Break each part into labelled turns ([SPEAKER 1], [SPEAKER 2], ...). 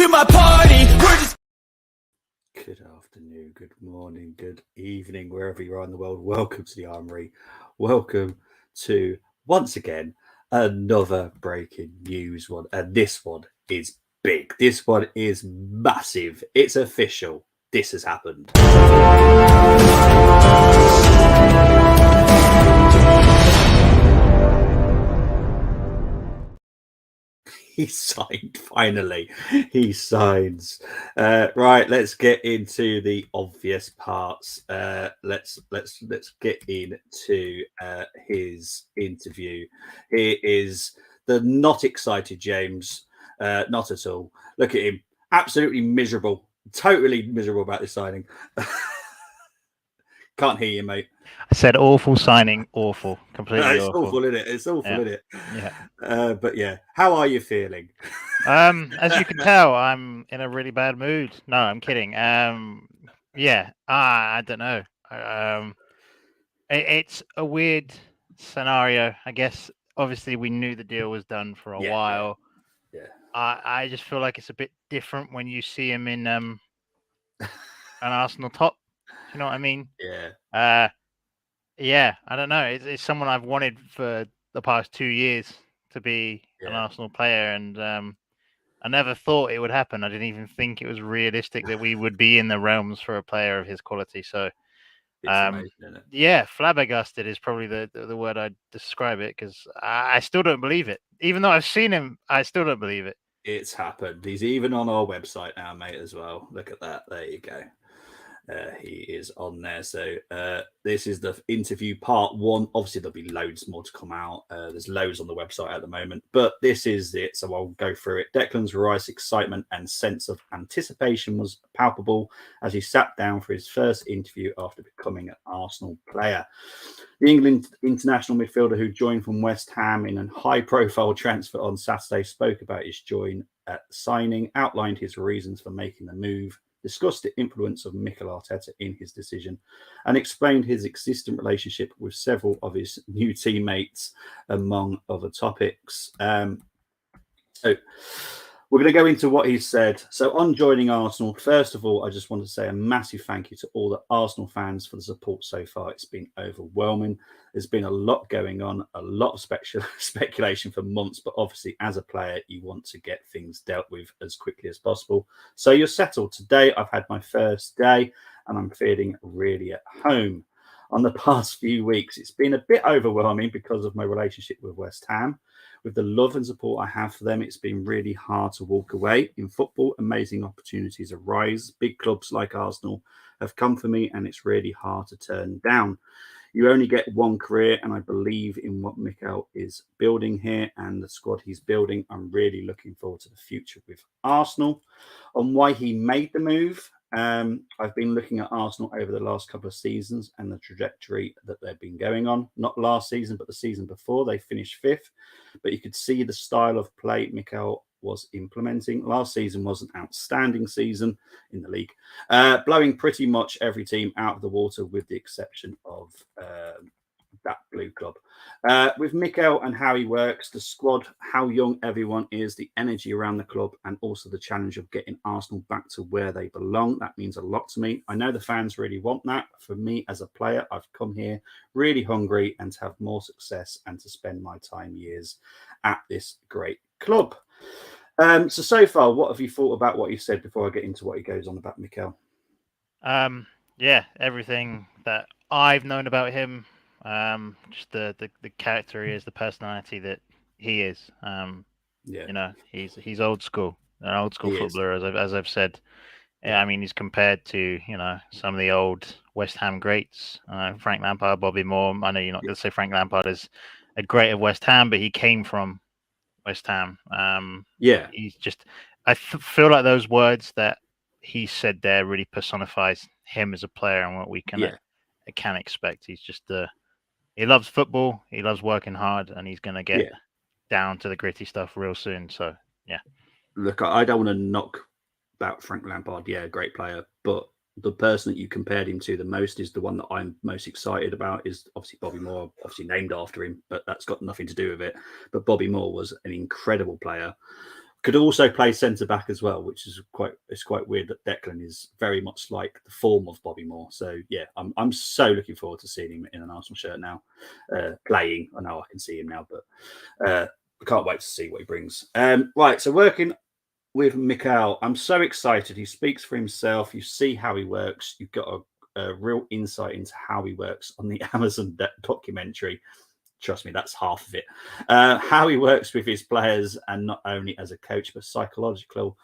[SPEAKER 1] to my party. We're just
[SPEAKER 2] Good afternoon, good morning, good evening, wherever you are in the world. Welcome to the Armory. Welcome to, once again, another breaking news one. And this one is big. This one is massive. It's official. This has happened. He signed, finally. He signs. Right, let's get into the obvious parts. Let's get into his interview. Here is the not excited James. Not at all. Look at him. Absolutely miserable. Totally miserable about this signing. Can't hear you, mate.
[SPEAKER 3] I said awful signing, awful, completely
[SPEAKER 2] It's awful, isn't it? It's awful,
[SPEAKER 3] Yeah.
[SPEAKER 2] isn't it?
[SPEAKER 3] Yeah.
[SPEAKER 2] But yeah, how are you feeling?
[SPEAKER 3] As you can tell, I'm in a really bad mood. No, I'm kidding. Yeah, I don't know. It's a weird scenario. I guess obviously we knew the deal was done for a while.
[SPEAKER 2] Yeah.
[SPEAKER 3] I just feel like it's a bit different when you see him in an Arsenal top. Do you know what I mean?
[SPEAKER 2] Yeah.
[SPEAKER 3] Yeah, I don't know. It's someone I've wanted for the past 2 years to be an Arsenal player, and I never thought it would happen. I didn't even think it was realistic that we would be in the realms for a player of his quality. So,
[SPEAKER 2] It's amazing, isn't it?
[SPEAKER 3] yeah, flabbergasted is probably the word I'd describe it, because I still don't believe it. Even though I've seen him, I still don't believe it.
[SPEAKER 2] It's happened. He's even on our website now, mate, as well. Look at that. There you go. He is on there. So this is the interview part one. Obviously, there'll be loads more to come out. There's loads on the website at the moment, but this is it. So I'll go through it. Declan's rise, excitement and sense of anticipation was palpable as he sat down for his first interview after becoming an Arsenal player. The England international midfielder who joined from West Ham in a high-profile transfer on Saturday spoke about his joy at signing, outlined his reasons for making the move, discussed the influence of Mikel Arteta in his decision, and explained his existing relationship with several of his new teammates, among other topics. So we're going to go into what he said. So on joining Arsenal, first of all, I just want to say a massive thank you to all the Arsenal fans for the support so far. It's been overwhelming. There's been a lot going on, a lot of speculation for months, but obviously as a player, you want to get things dealt with as quickly as possible. So you're settled. Today, I've had my first day and I'm feeling really at home. On the past few weeks, it's been a bit overwhelming because of my relationship with West Ham. With the love and support I have for them, it's been really hard to walk away. In football, amazing opportunities arise. Big clubs like Arsenal have come for me, and it's really hard to turn down. You only get one career, and I believe in what Mikel is building here and the squad he's building. I'm really looking forward to the future with Arsenal. On why he made the move, I've been looking at Arsenal over the last couple of seasons and the trajectory that they've been going on. Not last season, but the season before. They finished fifth, but you could see the style of play Mikel was implementing. Last season was an outstanding season in the league, blowing pretty much every team out of the water with the exception of that blue club. With Mikel and how he works, the squad, how young everyone is, the energy around the club, and also the challenge of getting Arsenal back to where they belong. That means a lot to me. I know the fans really want that. For me as a player, I've come here really hungry and to have more success and to spend my time years at this great club. So far, what have you thought about what he said before I get into what he goes on about Mikel?
[SPEAKER 3] Yeah, everything that I've known about him, just the character he is, the personality that he is.
[SPEAKER 2] Yeah,
[SPEAKER 3] You know, he's old school, an old school
[SPEAKER 2] He is.
[SPEAKER 3] footballer, as I've said. Yeah, I mean, he's compared to, some of the old West Ham greats, Frank Lampard, Bobby Moore. I know you're not going to say Frank Lampard is a great of West Ham, but he came from West Ham.
[SPEAKER 2] Yeah.
[SPEAKER 3] He's just, I feel like those words that he said there really personifies him as a player and what we can expect. He's just he loves football, he loves working hard, and he's going to get down to the gritty stuff real soon. So yeah.
[SPEAKER 2] Look, I don't want to knock about Frank Lampard. Yeah, great player, but the person that you compared him to the most is the one that I'm most excited about is obviously Bobby Moore, obviously named after him, but that's got nothing to do with it. But Bobby Moore was an incredible player. Could also play centre back as well, which is quite weird that Declan is very much like the form of Bobby Moore. So yeah, I'm so looking forward to seeing him in an Arsenal shirt now, playing. I know I can see him now, but I can't wait to see what he brings. Right, so working with Mikael, I'm so excited. He speaks for himself. You see how he works. You've got a real insight into how he works on the Amazon documentary. Trust me, that's half of it. How he works with his players, and not only as a coach, but psychological.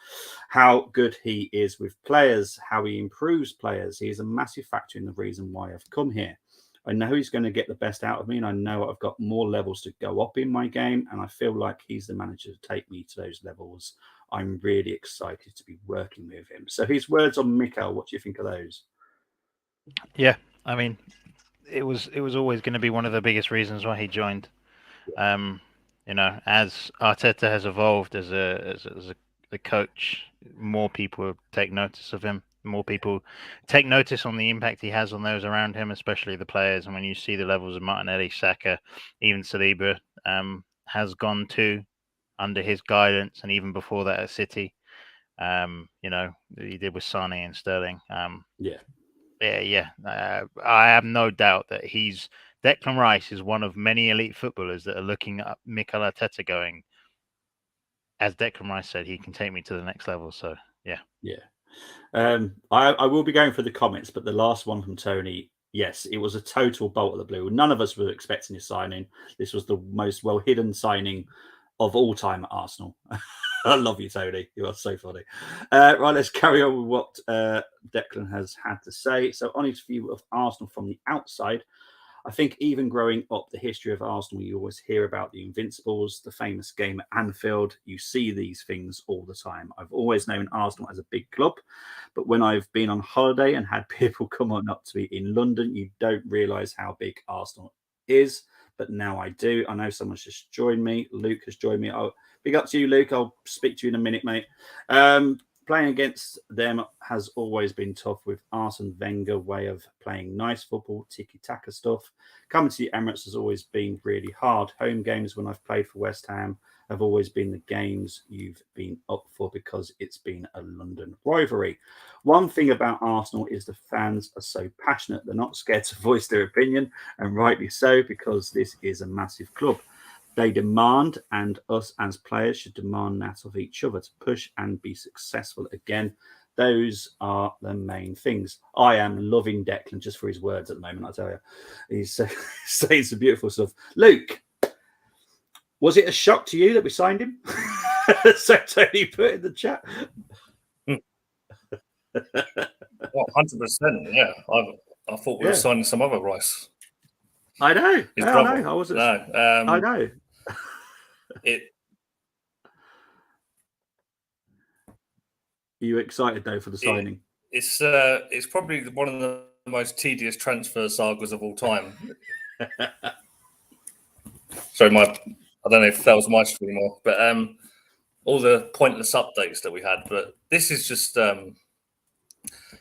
[SPEAKER 2] How good he is with players, how he improves players. He is a massive factor in the reason why I've come here. I know he's going to get the best out of me, and I know I've got more levels to go up in my game, and I feel like he's the manager to take me to those levels. I'm really excited to be working with him. So his words on Mikael, what do you think of those?
[SPEAKER 3] Yeah, I mean, it was always going to be one of the biggest reasons why he joined. As Arteta has evolved as a coach, more people take notice of him. More people take notice on the impact he has on those around him, especially the players. And when you see the levels of Martinelli, Saka, even Saliba, has gone to under his guidance, and even before that at City, he did with Sane and Sterling.
[SPEAKER 2] Yeah.
[SPEAKER 3] I have no doubt that Declan Rice is one of many elite footballers that are looking at Mikel Arteta going, as Declan Rice said, he can take me to the next level. So, yeah.
[SPEAKER 2] I will be going for the comments, but the last one from Tony, yes, it was a total bolt of the blue. None of us were expecting his signing. This was the most well-hidden signing of all time at Arsenal. I love you, Tony. You are so funny. Right, let's carry on with what Declan has had to say. So, on his view of Arsenal from the outside, I think even growing up the history of Arsenal, you always hear about the Invincibles, the famous game at Anfield. You see these things all the time. I've always known Arsenal as a big club, but when I've been on holiday and had people come on up to me in London, you don't realise how big Arsenal is. But now I do. I know someone's just joined me. Luke has joined me. Oh, big up to you, Luke. I'll speak to you in a minute, mate. Playing against them has always been tough with Arsene Wenger way of playing nice football, tiki-taka stuff. Coming to the Emirates has always been really hard. Home games when I've played for West Ham have always been the games you've been up for because it's been a London rivalry. One thing about Arsenal is the fans are so passionate. They're not scared to voice their opinion, and rightly so, because this is a massive club. They demand, and us as players should demand that of each other to push and be successful again. Those are the main things. I am loving Declan just for his words at the moment, I tell you. He's saying some beautiful stuff. Luke, was it a shock to you that we signed him? So Tony put in the chat.
[SPEAKER 1] 100%. Yeah. I thought we were signing some other Rice.
[SPEAKER 2] I know. I wasn't.
[SPEAKER 1] No,
[SPEAKER 2] I know. Are you excited though for the signing?
[SPEAKER 1] It's probably one of the most tedious transfer sagas of all time. Sorry, I don't know if that was my stream or, but all the pointless updates that we had. But this is just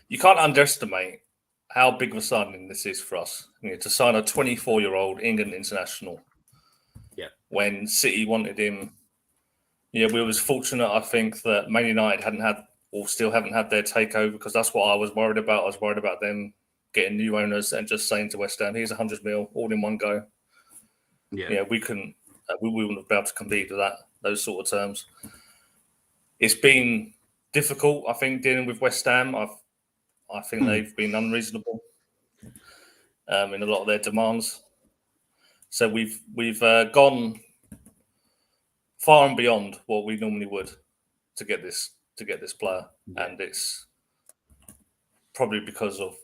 [SPEAKER 1] you can't underestimate how big of a signing this is for us. To sign a 24-year-old England international.
[SPEAKER 2] Yeah.
[SPEAKER 1] When City wanted him, we was fortunate, I think, that Man United still haven't had their takeover, because that's what I was worried about. I was worried about them getting new owners and just saying to West Ham, "Here's 100 mil, all in one go."
[SPEAKER 2] Yeah,
[SPEAKER 1] we couldn't, we wouldn't be able to compete with those sort of terms. It's been difficult, I think, dealing with West Ham. I think they've been unreasonable in a lot of their demands. So we've gone far and beyond what we normally would to get this player, and it's probably because of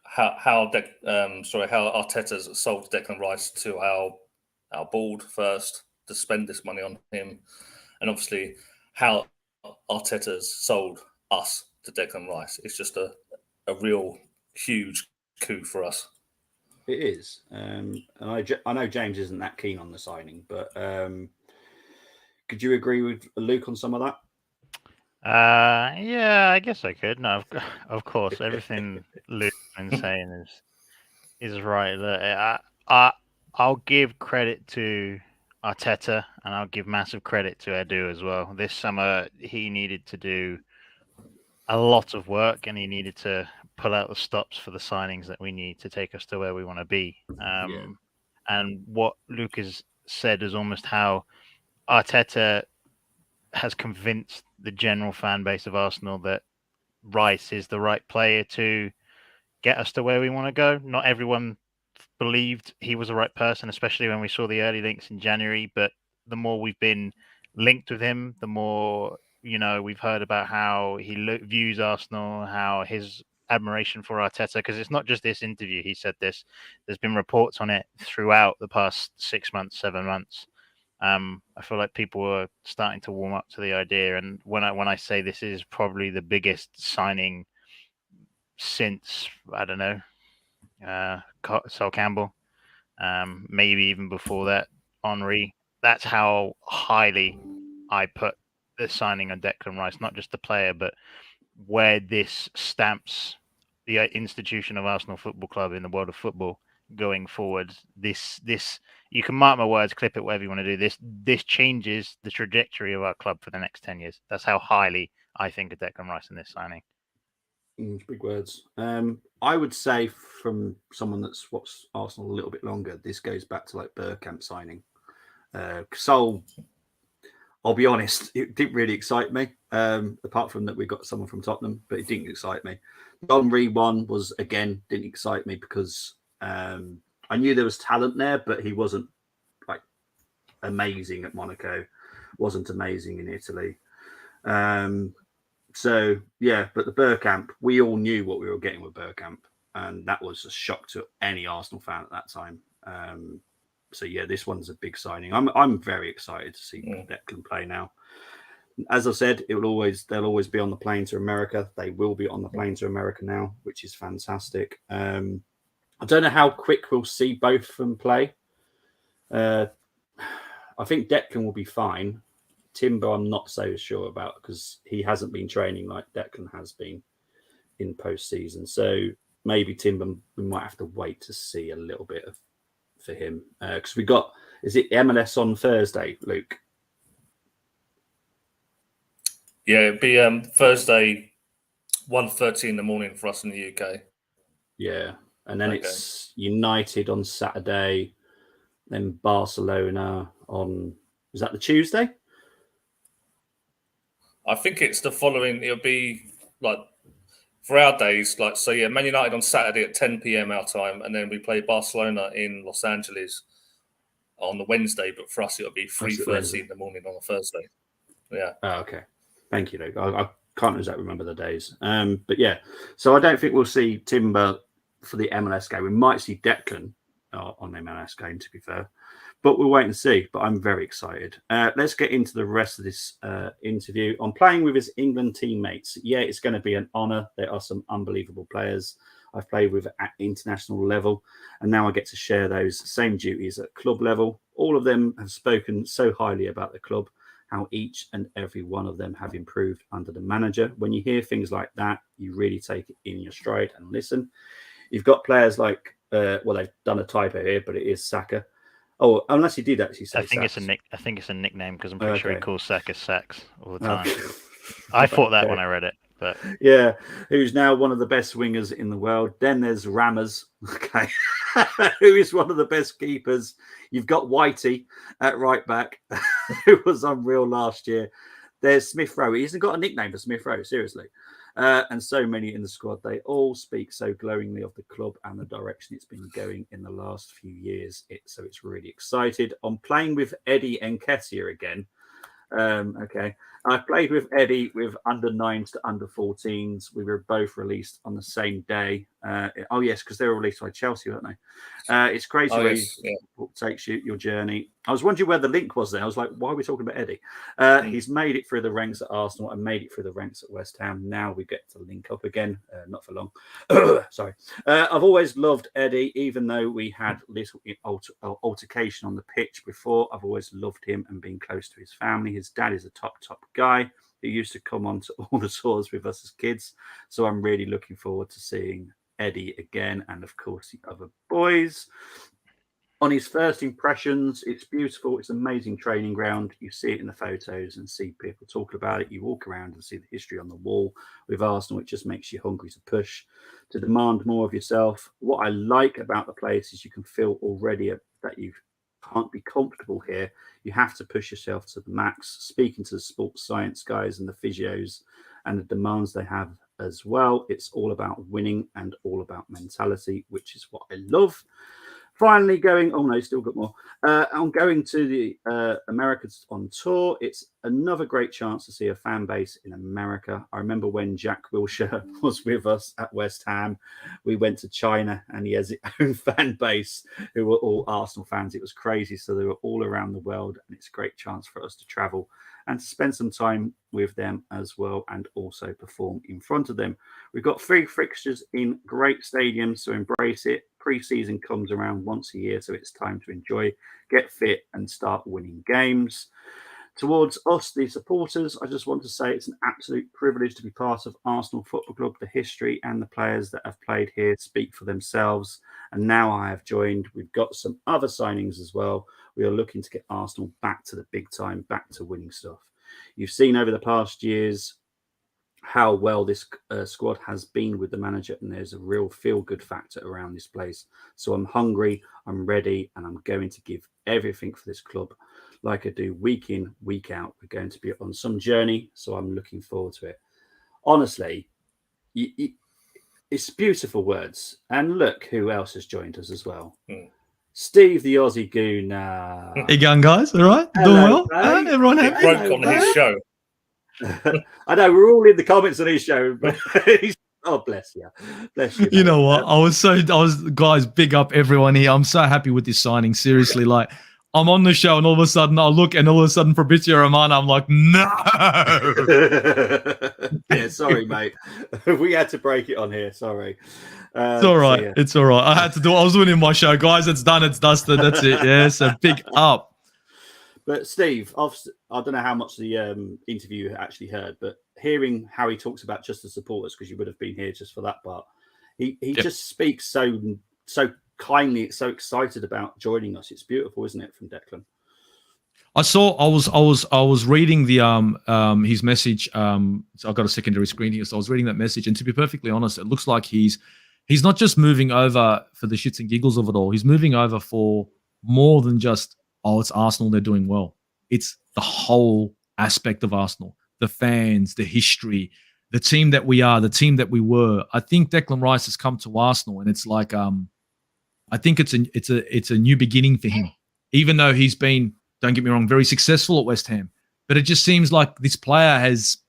[SPEAKER 1] how Arteta's sold Declan Rice to our board first to spend this money on him, and obviously how Arteta's sold us to Declan Rice. It's just a real huge coup for us.
[SPEAKER 2] It is. And I know James isn't that keen on the signing, but could you agree with Luke on some of that?
[SPEAKER 3] Yeah, I guess I could. No, of course, everything Luke's been saying is right. I'll give credit to Arteta, and I'll give massive credit to Edu as well. This summer, he needed to do a lot of work, and he needed to pull out the stops for the signings that we need to take us to where we want to be. And what Luke has said is almost how Arteta has convinced the general fan base of Arsenal that Rice is the right player to get us to where we want to go. Not everyone believed he was the right person, especially when we saw the early links in January. But the more we've been linked with him, the more we've heard about how he views Arsenal, how his admiration for Arteta. Because it's not just this interview. He said this. There's been reports on it throughout the past 6 months, 7 months. I feel like people were starting to warm up to the idea. And when I say this is probably the biggest signing since, I don't know, Sol Campbell, maybe even before that, Henry. That's how highly I put the signing of Declan Rice, not just the player, but where this stamps the institution of Arsenal Football Club in the world of football going forward. This you can mark my words, clip it, whatever you want to do. This changes the trajectory of our club for the next 10 years. That's how highly I think of Declan Rice in this signing.
[SPEAKER 2] Big words. I would say from someone that's watched Arsenal a little bit longer, this goes back to like Bergkamp signing. Sol, I'll be honest, it didn't really excite me. Apart from that, we got someone from Tottenham, but it didn't excite me. Henry one was again didn't excite me because I knew there was talent there, but he wasn't like amazing at Monaco, wasn't amazing in Italy. So, yeah, but the Bergkamp, we all knew what we were getting with Bergkamp, and that was a shock to any Arsenal fan at that time. So, yeah, this one's a big signing. I'm very excited to see Declan play now. As I said, they'll always be on the plane to America. They will be on the plane to America now, which is fantastic. I don't know how quick we'll see both of them play. I think Declan will be fine. Timber, I'm not so sure about because he hasn't been training like Declan has been in postseason. So maybe Timber, we might have to wait to see a little bit of for him because we got, is it MLS on Thursday, Luke?
[SPEAKER 1] Yeah, it'd be Thursday, 1:30 in the morning for us in the UK.
[SPEAKER 2] Yeah, and then it's United on Saturday, then Barcelona on, is that the Tuesday?
[SPEAKER 1] I think it's the following. It'll be like for our days, like so. Yeah, Man United on Saturday at 10 p.m. our time, and then we play Barcelona in Los Angeles on the Wednesday. But for us, it'll be 3:30 in the morning on a Thursday. Yeah.
[SPEAKER 2] Oh, okay. Thank you, Luke. I can't exactly remember the days. But yeah, so I don't think we'll see Timber for the MLS game. We might see Declan on the MLS game, to be fair. But we'll wait and see. But I'm very excited. Let's get into the rest of this interview. On playing with his England teammates, yeah, it's going to be an honour. There are some unbelievable players I've played with at international level, and now I get to share those same duties at club level. All of them have spoken so highly about the club, how each and every one of them have improved under the manager. When you hear things like that, you really take it in your stride and listen. You've got players like, well, they've done a typo here, but it is Saka. Oh, unless he did actually say
[SPEAKER 3] I think
[SPEAKER 2] Saks.
[SPEAKER 3] I think it's a nickname because I'm pretty sure he calls Saka Saks all the time.
[SPEAKER 2] Okay.
[SPEAKER 3] I thought that when I read it, but
[SPEAKER 2] yeah, who's now one of the best wingers in the world. Then there's Rammers, okay, who is one of the best keepers. You've got Whitey at right back, who was unreal last year. There's Smith Rowe. He hasn't got a nickname for Smith Rowe, seriously. And so many in the squad. They all speak so glowingly of the club and the direction it's been going in the last few years. So it's really excited. I'm playing with Eddie Nketiah again. Okay. I played with Eddie with under 9s to under 14s. We were both released on the same day. Oh, yes, because they were released by Chelsea, weren't they? It's crazy where it takes you your journey. I was wondering where the link was there. I was like, why are we talking about Eddie? He's made it through the ranks at Arsenal and made it through the ranks at West Ham. Now we get to link up again. Not for long. Sorry. I've always loved Eddie, even though we had little altercation on the pitch before. I've always loved him and been close to his family. His dad is a top guy who used to come on to all the tours with us as kids. So I'm really looking forward to seeing Eddie again and, of course, the other boys. On his first impressions, it's beautiful. It's an amazing training ground. You see it in the photos and see people talk about it. You walk around and see the history on the wall with Arsenal. It just makes you hungry to push, to demand more of yourself. What I like about the place is you can feel already that you can't be comfortable here. You have to push yourself to the max. Speaking to the sports science guys and the physios and the demands they have as well, it's all about winning and all about mentality, which is what I love. Finally, still got more. I'm going to the Americas on tour. It's another great chance to see a fan base in America. I remember when Jack Wilshere was with us at West Ham, we went to China and he has his own fan base who were all Arsenal fans. It was crazy. So they were all around the world, and it's a great chance for us to travel and to spend some time with them as well, and also perform in front of them. We've got 3 fixtures in great stadiums, so embrace it. Pre-season comes around once a year, so it's time to enjoy, get fit, and start winning games. Towards us, the supporters, I just want to say it's an absolute privilege to be part of Arsenal Football Club. The history and the players that have played here speak for themselves. And now I have joined. We've got some other signings as well. We are looking to get Arsenal back to the big time, back to winning stuff. You've seen over the past years how well this squad has been with the manager, and there's a real feel-good factor around this place. So I'm hungry, I'm ready, and I'm going to give everything for this club like I do week in, week out. We're going to be on some journey, so I'm looking forward to it. Honestly, it's beautiful words. And look who else has joined us as well. Steve, the Aussie Goon.
[SPEAKER 4] How you going, guys? All right? Doing well? Everyone happy?
[SPEAKER 1] Broke on his show.
[SPEAKER 2] I know, we're all in the comments on his show, but oh, bless you. Bless you.
[SPEAKER 4] You know what? Guys, big up everyone here. I'm so happy with this signing. Seriously, like, I'm on the show and all of a sudden I look and all of a sudden Fabrizio Romano, I'm like, no.
[SPEAKER 2] Yeah, sorry, mate. We had to break it on here. Sorry.
[SPEAKER 4] It's all right.
[SPEAKER 2] So, yeah.
[SPEAKER 4] It's all right. I had to do it. I was doing it in my show. Guys, it's done. It's dusted. That's it. Yeah, so big up.
[SPEAKER 2] But Steve, I don't know how much the interview you actually heard, but hearing how he talks about just the supporters, because you would have been here just for that part, he just speaks so kindly, so excited about joining us. It's beautiful, isn't it, from Declan?
[SPEAKER 4] I was reading the his message. So I've got a secondary screen here, so I was reading that message, and to be perfectly honest, it looks like he's not just moving over for the shits and giggles of it all. He's moving over for more than just, it's Arsenal, they're doing well. It's the whole aspect of Arsenal, the fans, the history, the team that we are, the team that we were. I think Declan Rice has come to Arsenal, and it's like I think it's a new beginning for him, even though he's been, don't get me wrong, very successful at West Ham. But it just seems like this player it's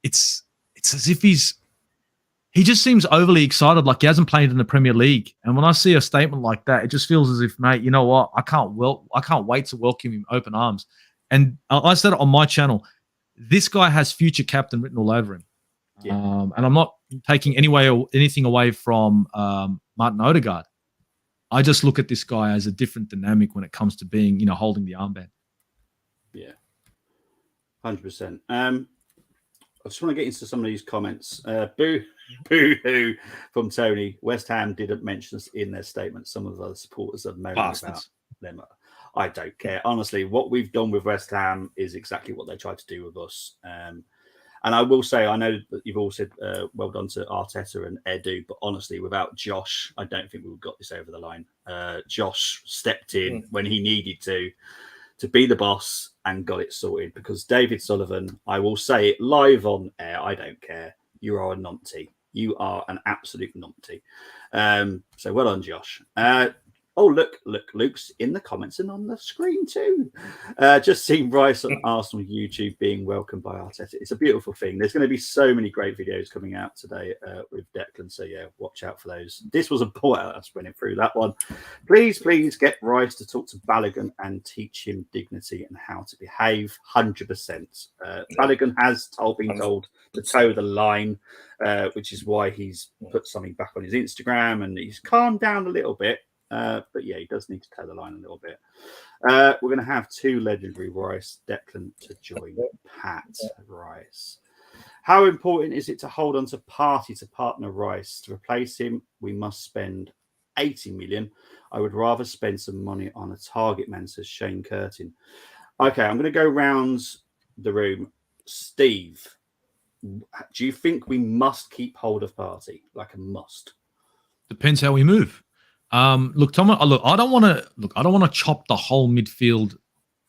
[SPEAKER 4] as if he just seems overly excited, like he hasn't played in the Premier League. And when I see a statement like that, it just feels as if, mate, you know what? I can't wait to welcome him open arms. And I said it on my channel, this guy has future captain written all over him. Yeah. And I'm not taking anything away from Martin Odegaard. I just look at this guy as a different dynamic when it comes to being, holding the armband.
[SPEAKER 2] Yeah, 100%. I just want to get into some of these comments. Boo-hoo from Tony. West Ham didn't mention us in their statement. Some of the other supporters have moaned about them. I don't care. Honestly, what we've done with West Ham is exactly what they tried to do with us. And I will say, I know that you've all said well done to Arteta and Edu, but honestly, without Josh, I don't think we would have got this over the line. Josh stepped in when he needed to be the boss and got it sorted, because David Sullivan, I will say it live on air, I don't care. You are a numpty. You are an absolute numpty. So well done, Josh. Oh, look, Luke's in the comments and on the screen too. Just seeing Rice on Arsenal YouTube being welcomed by Arteta. It's a beautiful thing. There's going to be so many great videos coming out today with Declan. So yeah, watch out for those. This was a ball out. Us running through that one. Please get Rice to talk to Balogun and teach him dignity and how to behave. 100%. Balogun has been told to toe the line, which is why he's put something back on his Instagram and he's calmed down a little bit. But yeah, he does need to toe the line a little bit. We're going to have 2 legendary Rice, Declan to join Pat Rice. How important is it to hold on to Partey to partner Rice? To replace him, we must spend 80 million. I would rather spend some money on a target man, says Shane Curtin. Okay, I'm going to go round the room. Steve, do you think we must keep hold of Partey? Like a must?
[SPEAKER 4] Depends how we move. Look, Tom. Look, I don't want to chop the whole midfield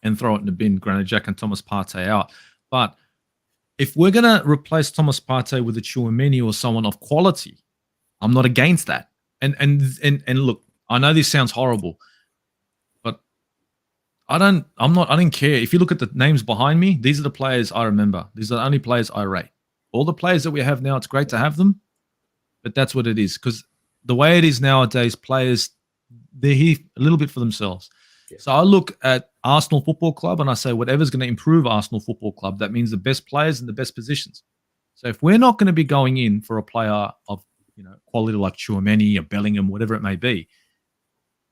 [SPEAKER 4] and throw it in the bin. Granted, Jack and Thomas Partey out, but if we're going to replace Thomas Partey with a Tchouaméni or someone of quality, I'm not against that. And look, I know this sounds horrible, but I didn't care. If you look at the names behind me, these are the players I remember. These are the only players I rate. All the players that we have now, it's great to have them, but that's what it is. Because the way it is nowadays, players, they're here a little bit for themselves. Yeah. So I look at Arsenal Football Club and I say, whatever's going to improve Arsenal Football Club, that means the best players in the best positions. So if we're not going to be going in for a player of quality like Tchouaméni or Bellingham, whatever it may be,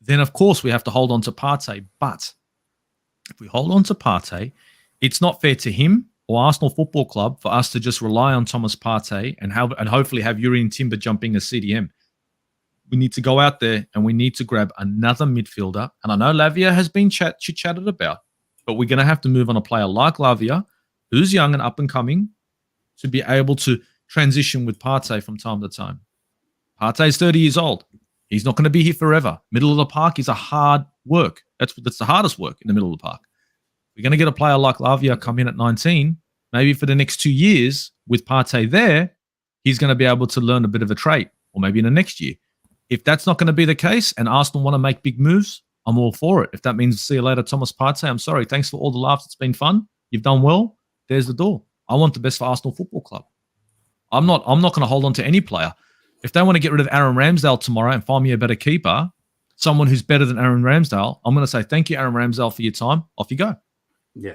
[SPEAKER 4] then of course we have to hold on to Partey. But if we hold on to Partey, it's not fair to him or Arsenal Football Club for us to just rely on Thomas Partey and hopefully have Yuri and Timber jumping as CDM. We need to go out there and we need to grab another midfielder. And I know Lavia has been chit-chatted about, but we're going to have to move on a player like Lavia, who's young and up and coming, to be able to transition with Partey from time to time. Partey's 30 years old. He's not going to be here forever. Middle of the park is a hard work. That's the hardest work in the middle of the park. We're going to get a player like Lavia come in at 19. Maybe for the next 2 years with Partey there, he's going to be able to learn a bit of a trait, or maybe in the next year. If that's not going to be the case and Arsenal want to make big moves, I'm all for it. If that means see you later, Thomas Partey, I'm sorry. Thanks for all the laughs. It's been fun. You've done well. There's the door. I want the best for Arsenal Football Club. I'm not going to hold on to any player. If they want to get rid of Aaron Ramsdale tomorrow and find me a better keeper, someone who's better than Aaron Ramsdale, I'm going to say, thank you, Aaron Ramsdale, for your time. Off you go.
[SPEAKER 2] Yeah,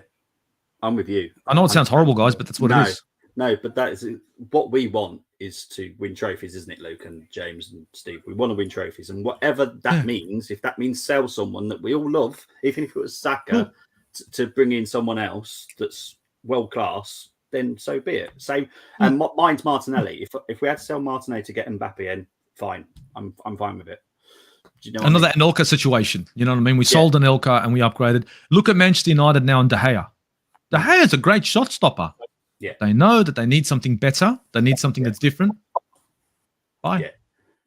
[SPEAKER 2] I'm with you.
[SPEAKER 4] I know it sounds horrible, guys, but that's what it is.
[SPEAKER 2] No, but that is what we want is to win trophies, isn't it, Luke and James and Steve? We want to win trophies. And whatever that means, if that means sell someone that we all love, even if it was Saka, to bring in someone else that's world-class, then so be it. Same, and mine's Martinelli. If we had to sell Martinelli to get Mbappe in, fine. I'm fine with it. Do you know
[SPEAKER 4] another Anelka situation? You know what I mean? We sold Anelka and we upgraded. Look at Manchester United now and De Gea. De Gea is a great shot stopper.
[SPEAKER 2] Yeah,
[SPEAKER 4] they know that they need something better. They need something that's different. Fine.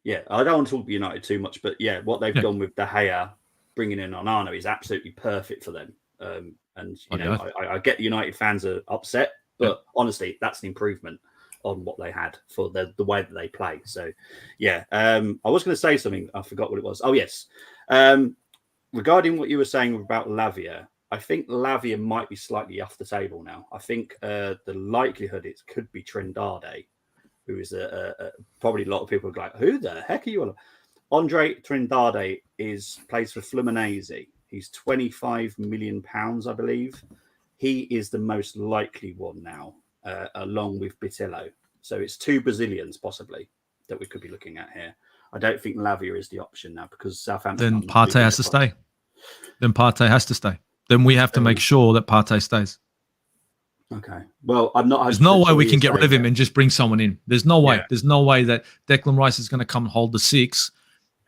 [SPEAKER 2] Yeah. I don't want to talk about United too much, but what they've done with De Gea, bringing in Onana, is absolutely perfect for them. And I get the United fans are upset, but honestly, that's an improvement on what they had for the way that they play. So, I was going to say something. I forgot what it was. Oh, yes. Regarding what you were saying about Lavia, I think Lavia might be slightly off the table now. I think the likelihood it could be Trindade, who is probably a lot of people are like, who the heck are you? Andre Trindade plays for Fluminense. He's £25 million, I believe. He is the most likely one now, along with Bitillo. So it's two Brazilians possibly that we could be looking at here. I don't think Lavia is the option now because Southampton.
[SPEAKER 4] Then Partey has to stay. Then we have to make sure that Partey stays.
[SPEAKER 2] Okay. Well, I'm not.
[SPEAKER 4] There's no way we can get rid of him and just bring someone in. There's no way. Yeah. There's no way that Declan Rice is going to come and hold the 6,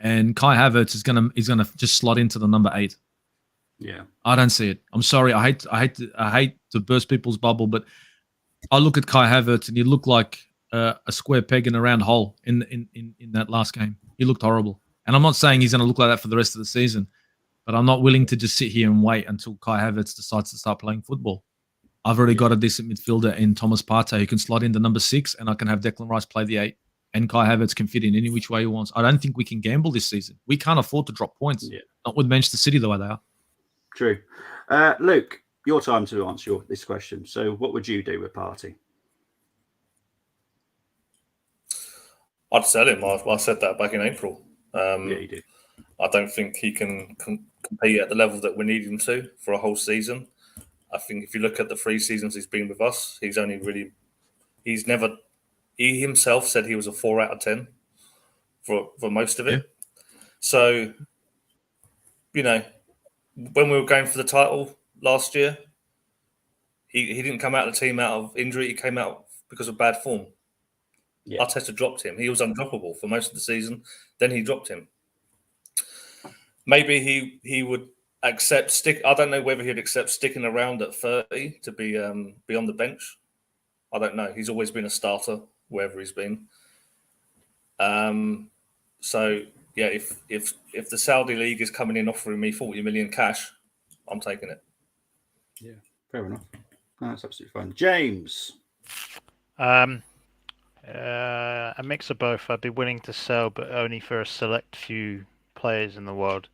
[SPEAKER 4] and Kai Havertz is going to just slot into the number 8.
[SPEAKER 2] Yeah.
[SPEAKER 4] I don't see it. I'm sorry. I hate to burst people's bubble, but I look at Kai Havertz and he looked like a square peg in a round hole in that last game. He looked horrible, and I'm not saying he's going to look like that for the rest of the season. But I'm not willing to just sit here and wait until Kai Havertz decides to start playing football. I've already got a decent midfielder in Thomas Partey who can slot in the number 6, and I can have Declan Rice play the 8, and Kai Havertz can fit in any which way he wants. I don't think we can gamble this season. We can't afford to drop points. Yeah. Not with Manchester City the way they are.
[SPEAKER 2] True. Luke, your time to answer this question. So what would you do with Partey?
[SPEAKER 1] I'd sell him. I said that back in April.
[SPEAKER 2] You did.
[SPEAKER 1] I don't think he can compete at the level that we need him to for a whole season. I think if you look at the 3 seasons he's been with us, he himself said he was a 4 out of 10 for most of it. Yeah. So, when we were going for the title last year, he didn't come out of the team out of injury. He came out because of bad form. Yeah. Arteta dropped him. He was undroppable for most of the season. Then he dropped him. maybe he would accept I don't know whether he'd accept sticking around at 30 to be on the bench. I don't know. He's always been a starter wherever he's been. So yeah, if the Saudi league is coming in offering me 40 million cash, I'm taking it.
[SPEAKER 2] Yeah, fair enough. No, that's absolutely fine. James.
[SPEAKER 3] A mix of both. I'd be willing to sell, but only for a select few players in the world.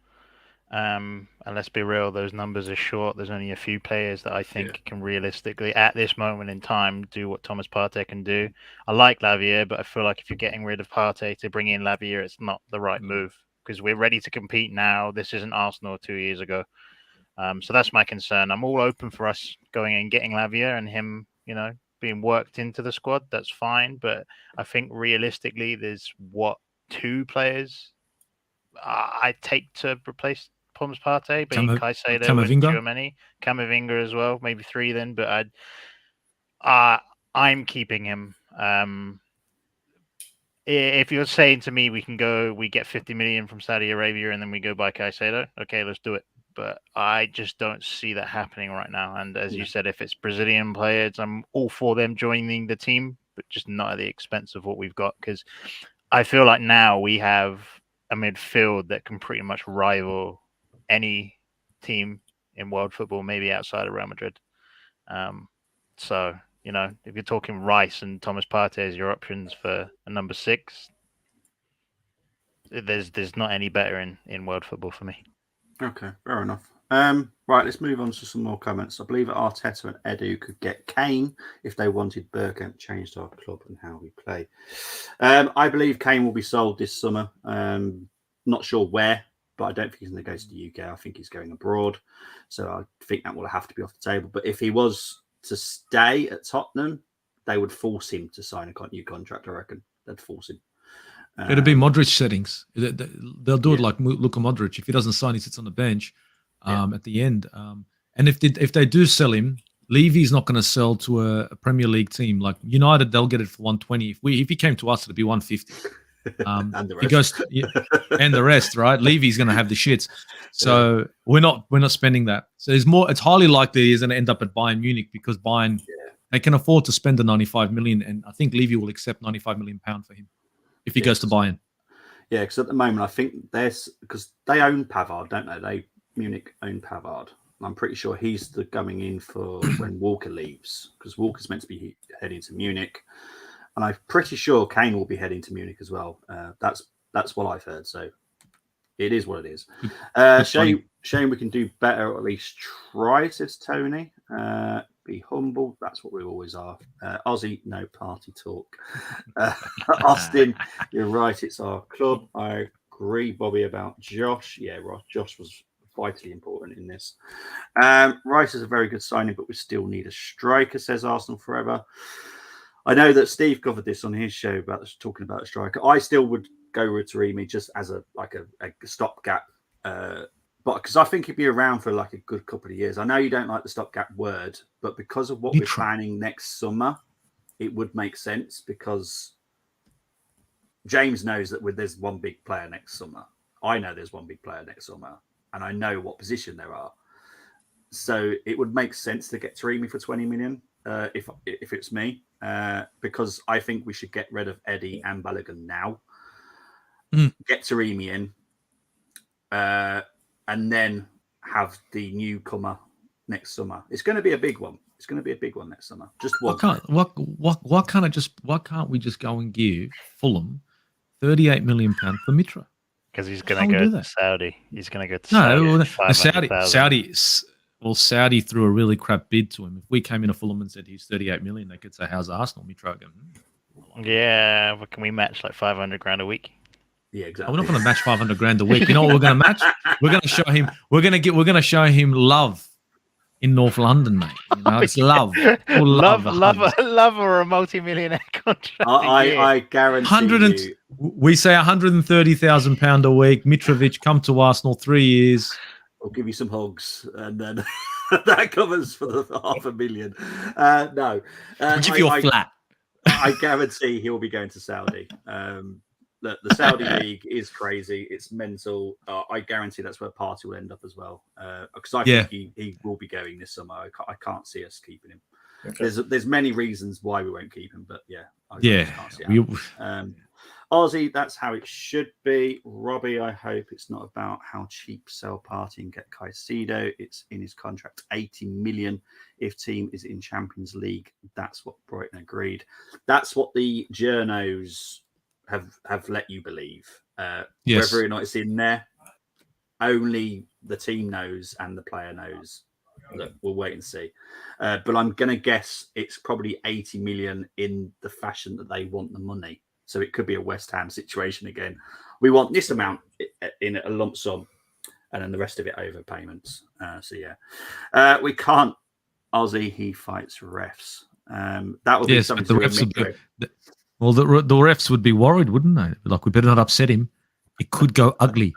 [SPEAKER 3] And let's be real, those numbers are short. There's only a few players that I think can realistically, at this moment in time, do what Thomas Partey can do. I like Lavia, but I feel like if you're getting rid of Partey to bring in Lavia, it's not the right move because we're ready to compete now. This isn't Arsenal 2 years ago. So that's my concern. I'm all open for us going and getting Lavia and him, being worked into the squad. That's fine. But I think realistically, there's two players I'd take to replace Thomas Partey, being Caicedo and Tchouameni, Camavinga as well, maybe 3 then. But I'm keeping him. If you're saying to me we get 50 million from Saudi Arabia and then we go buy Caicedo, okay, let's do it. But I just don't see that happening right now. And as you said, if it's Brazilian players, I'm all for them joining the team, but just not at the expense of what we've got. Because I feel like now we have a midfield that can pretty much rival any team in world football, maybe outside of Real Madrid. So, if you're talking Rice and Thomas Partey as your options for a number 6, there's not any better in world football for me.
[SPEAKER 2] Okay, fair enough. Right, let's move on to some more comments. I believe that Arteta and Edu could get Kane if they wanted Bergkamp changed our club and how we play. I believe Kane will be sold this summer. Not sure where, but I don't think he's going to go to the UK. I think he's going abroad. So I think that will have to be off the table. But if he was to stay at Tottenham, they would force him to sign a new contract, I reckon. They'd force him.
[SPEAKER 4] It'll be Modric settings. They'll do it like Luka Modric. If he doesn't sign, he sits on the bench at the end. And if they do sell him, Levy's not going to sell to a Premier League team. Like United, they'll get it for 120. If he came to us, it'd be 150.
[SPEAKER 2] And the rest.
[SPEAKER 4] He goes and the rest, right? Levy's going to have the shits. So we're not spending that. So it's highly likely he's going to end up at Bayern Munich because Bayern they can afford to spend the 95 million, and I think Levy will accept 95 million pound for him if he goes to Bayern.
[SPEAKER 2] Yeah, because at the moment I think because they own Pavard, don't they? Munich own Pavard. I'm pretty sure he's going in for when Walker leaves because Walker's meant to be heading to Munich. And I'm pretty sure Kane will be heading to Munich as well. That's what I've heard. So it is what it is. Shame we can do better, or at least try, says Tony. Be humble. That's what we always are. Aussie, no party talk. Austin, you're right. It's our club. I agree, Bobby, about Josh. Yeah, Josh was vitally important in this. Rice is a very good signing, but we still need a striker, says Arsenal Forever. I know that Steve covered this on his show about talking about a striker. I still would go with Taremi just as a stopgap, but because I think he'd be around for like a good couple of years. I know you don't like the stopgap word, but because of what we're planning next summer, it would make sense because James knows that there's one big player next summer. I know there's one big player next summer, and I know what position there are. So it would make sense to get Taremi for 20 million. If it's me, because I think we should get rid of Eddie and Balogun now, get Taremi in, and then have the newcomer next summer. It's going to be a big one. It's going to be a big one next summer. Just one.
[SPEAKER 4] Why can't we just go and give Fulham £38 million for Mitra?
[SPEAKER 3] Because he's going to go to Saudi. He's going to go to Saudi. Saudi threw a really crap bid to him. If we came in a Fulham and said he's 38 million, they could say, "How's Arsenal?" Mitra going, yeah, but can we match like 500 grand a week?
[SPEAKER 2] Yeah, exactly.
[SPEAKER 4] We're not going to match 500 grand a week. You know what we're going to match? We're going to show him. We're going to show him love in North London, mate. You know, it's love.
[SPEAKER 3] Love, or a multi-millionaire contract.
[SPEAKER 2] I guarantee you.
[SPEAKER 4] We say £130,000 a week. Mitrovic, come to Arsenal 3 years.
[SPEAKER 2] I'll give you some hugs, and then that covers for the $500,000. No,
[SPEAKER 4] we'll give you a flat.
[SPEAKER 2] I guarantee he'll be going to Saudi. the Saudi league is crazy. It's mental. I guarantee that's where Partey will end up as well. Because I think he will be going this summer. I can't see us keeping him. Okay. There's many reasons why we won't keep him, but I can't see it. Ozzy, that's how it should be. Robbie, I hope it's not about how cheap sell Partey and get Caicedo. It's in his contract, 80 million if team is in Champions League. That's what Brighton agreed. That's what the journos have let you believe. Whether or not it's in there, only the team knows and the player knows. Look, we'll wait and see. But I'm going to guess it's probably 80 million in the fashion that they want the money. So it could be a West Ham situation again. We want this amount in a lump sum and then the rest of it over payments. We can't. Ozzy, he fights refs. That would be something
[SPEAKER 4] the refs would be, well, the refs would be worried, wouldn't they? Like, we better not upset him. It could go ugly.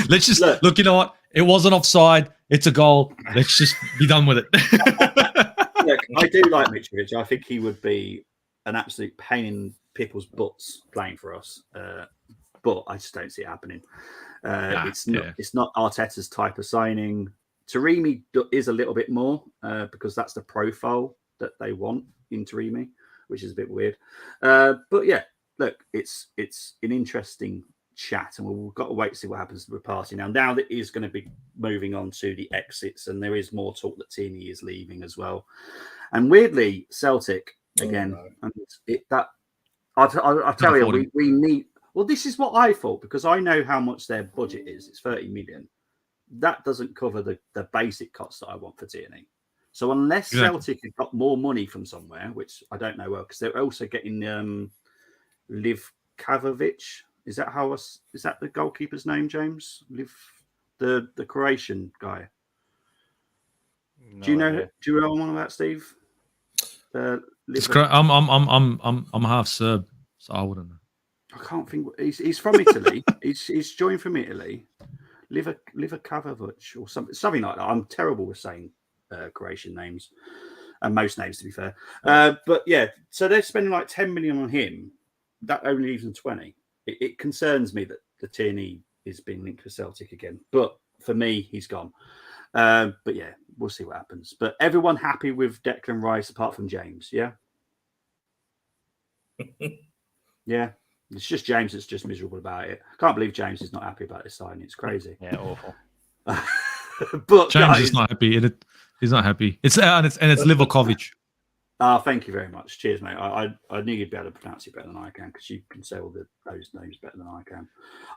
[SPEAKER 4] Let's just look. You know what? It wasn't offside. It's a goal. Let's just be done with it.
[SPEAKER 2] Look, I do like Mitrovic. I think he would be an absolute pain in people's butts playing for us, but I just don't see it happening. It's not Arteta's type of signing. Taremi is a little bit more because that's the profile that they want in Taremi, which is a bit weird. But yeah, look, it's an interesting chat, and we've got to wait to see what happens to the party now. Now that is going to be moving on to the exits, and there is more talk that Tierney is leaving as well. And weirdly, Celtic again, I'll tell you, we need. Well, this is what I thought, because I know how much their budget is. It's 30 million. That doesn't cover the basic costs that I want for Tierney. So unless Celtic have got more money from somewhere, which I don't know well, because they're also getting Liv Kavovic. Is that the goalkeeper's name, James? The Croatian guy. No, do you know one of that, Steve?
[SPEAKER 4] I'm half Serb, so I wouldn't know.
[SPEAKER 2] I can't think. He's from Italy. he's joined from Italy. Liva Kavovic or something like that. I'm terrible with saying Croatian names, and most names, to be fair. But yeah, so they're spending like 10 million on him. That only leaves them 20. It concerns me that the Tierney is being linked to Celtic again. But for me, he's gone. But yeah, we'll see what happens. But everyone happy with Declan Rice apart from James, yeah? Yeah. It's just James that's just miserable about it. Can't believe James is not happy about this signing. It's crazy.
[SPEAKER 3] Yeah, awful.
[SPEAKER 2] But
[SPEAKER 4] James is not happy. He's not happy. It's Livakovic.
[SPEAKER 2] Thank you very much. Cheers, mate. I knew you'd be able to pronounce it better than I can, because you can say all those names better than I can.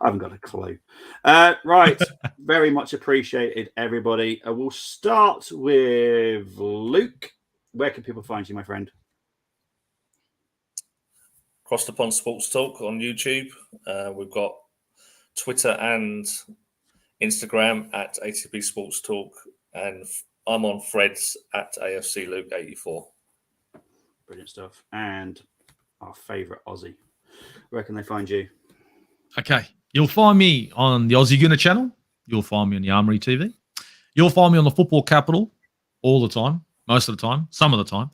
[SPEAKER 2] I haven't got a clue. Right. Very much appreciated, everybody. We'll start with Luke. Where can people find you, my friend?
[SPEAKER 1] Across the Pond Sports Talk on YouTube. We've got Twitter and Instagram at ATP Sports Talk, and I'm on Threads at AFC Luke 84.
[SPEAKER 2] Brilliant stuff. And our favourite Aussie. Where can they find you?
[SPEAKER 4] Okay. You'll find me on the Aussie Gunner channel. You'll find me on the Armory TV. You'll find me on the Football Capital all the time, most of the time, some of the time.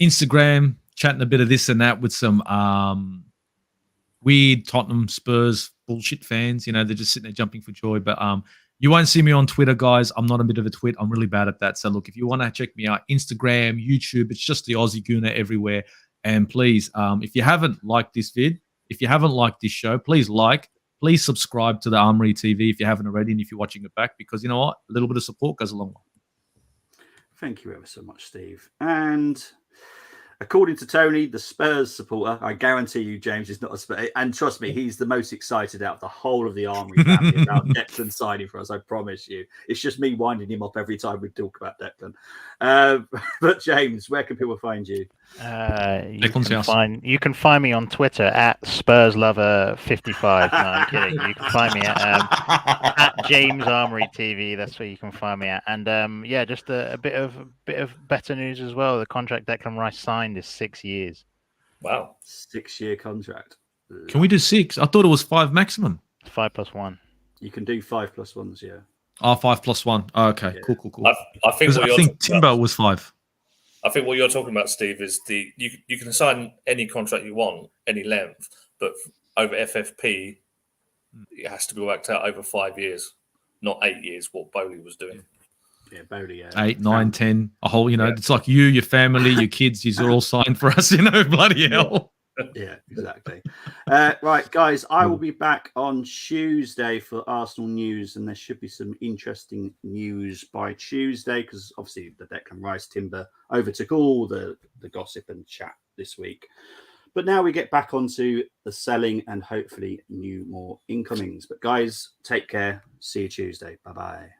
[SPEAKER 4] Instagram, chatting a bit of this and that with some weird Tottenham Spurs bullshit fans. You know, they're just sitting there jumping for joy. But you won't see me on Twitter, guys. I'm not a bit of a twit. I'm really bad at that. So look, if you want to check me out, Instagram, YouTube, it's just the Aussie Gooner everywhere. And please, if you haven't liked this vid, if you haven't liked this show, please subscribe to the Armory TV if you haven't already, and if you're watching it back, because you know what? A little bit of support goes a long way.
[SPEAKER 2] Thank you ever so much, Steve. And according to Tony, the Spurs supporter, I guarantee you, James is not a Spurs. And trust me, he's the most excited out of the whole of the Armory family about Declan signing for us. I promise you. It's just me winding him up every time we talk about Declan. But James, where can people find you?
[SPEAKER 3] You can find me on Twitter at SpursLover55. No, I'm kidding. You can find me at James Armory TV. That's where you can find me at. And just a bit of better news as well. The contract Declan Rice signed is 6 years.
[SPEAKER 1] Wow,
[SPEAKER 2] 6-year contract.
[SPEAKER 4] Can we do 6? I thought it was 5 maximum.
[SPEAKER 3] 5 plus 1.
[SPEAKER 2] You can do 5 plus 1s, yeah.
[SPEAKER 4] 5 plus 1. Oh, okay, yeah. Cool.
[SPEAKER 1] I think
[SPEAKER 4] Timber was 5.
[SPEAKER 1] I think what you're talking about, Steve, is you can sign any contract you want, any length, but over FFP, it has to be worked out over 5 years, not 8 years, what Bowley was doing.
[SPEAKER 2] Yeah, Bowley.
[SPEAKER 4] 8, 9, 10, a whole,
[SPEAKER 1] Yeah.
[SPEAKER 4] it's like you, your family, your kids, you're all signed for us, bloody hell.
[SPEAKER 2] Yeah, exactly. Right, guys, I will be back on Tuesday for Arsenal news, and there should be some interesting news by Tuesday because obviously the Declan Rice timber overtook all the gossip and chat this week. But now we get back onto the selling and hopefully more incomings. But guys, take care. See you Tuesday. Bye-bye.